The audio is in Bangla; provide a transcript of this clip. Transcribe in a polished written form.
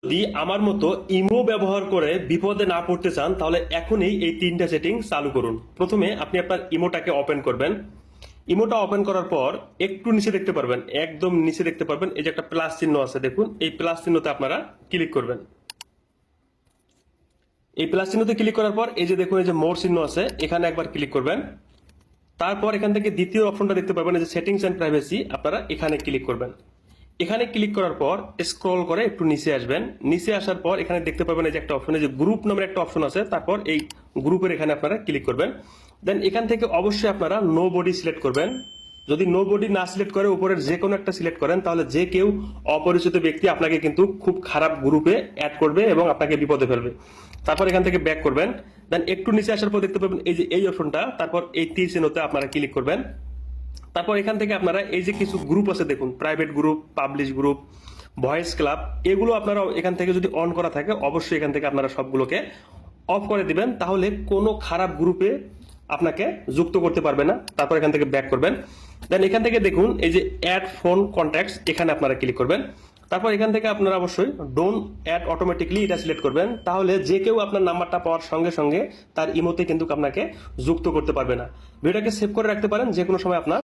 যদি আমার মতো ইমো ব্যবহার করে বিপদে না পড়তে চান তাহলে এখনই এই তিনটা সেটিং চালু করুন। প্রথমে আপনি আপনার ইমোটাকে ওপেন করবেন। ইমোটা ওপেন করার পর একটু নিচে দেখতে পারবেন, একদম নিচে দেখতে পারবেন এই যে একটা প্লাস চিহ্ন আছে, দেখুন এই প্লাস চিহ্নতে আপনারা ক্লিক করবেন। এই প্লাস চিহ্নতে ক্লিক করার পর এই যে দেখুন এই যে মোর চিহ্ন আছে, এখানে একবার ক্লিক করবেন। তারপর এখান থেকে দ্বিতীয় অপশনটা দেখতে পাবেন এই যে সেটিংস এন্ড প্রাইভেসি, আপনারা এখানে ক্লিক করবেন। এখানে ক্লিক করার পর স্ক্রল করে একটু নিচে আসবেন। নিচে আসার পর এখানে দেখতে পাবেন এই যে একটা অপশন, এই যে গ্রুপ নামের একটা অপশন আছে, তারপর এই গ্রুপের এখানে আপনারা ক্লিক করবেন। দেন এখান থেকে অবশ্যই আপনারা নো বডি সিলেক্ট করবেন। যদি নো বডি না সিলেক্ট করে উপরের যে কোনো একটা সিলেক্ট করেন তাহলে যে কেউ অপরিচিত ব্যক্তি আপনাকে কিন্তু খুব খারাপ গ্রুপে অ্যাড করবে এবং আপনাকে বিপদে ফেলবে। তারপর এখান থেকে ব্যাক করবেন। দেন একটু নিচে আসার পর দেখতে পাবেন এই যে এই অপশনটা, তারপর এই তীর চিহ্নতে আপনারা ক্লিক করবেন। তারপর এখান থেকে আপনারা এই যে কিছু গ্রুপ আছে দেখুন, private group, publish group, voice club, এগুলো আপনারা এখান থেকে যদি অন করা থাকে অবশ্যই এখান থেকে আপনারা সবগুলোকে অফ করে দিবেন, তাহলে কোনো খারাপ গ্রুপে আপনাকে যুক্ত করতে পারবে না। তারপর এখান থেকে ব্যাক করবেন। দেন এখান থেকে দেখুন এই যে অ্যাড ফোন কন্ট্যাক্টস, এখানে আপনারা ক্লিক করবেন। তারপর এখান থেকে আপনারা অবশ্যই ডোন্ট অ্যাড অটোমেটিকলি এটা সিলেক্ট করবেন, তাহলে যে কেউ আপনার নাম্বারটা পাওয়ার সঙ্গে সঙ্গে তার ইমোতে কিন্তু আপনাকে যুক্ত করতে পারবে না। ভিডিওটাকে সেভ করে রাখতে পারেন, যে কোনো সময় আপনার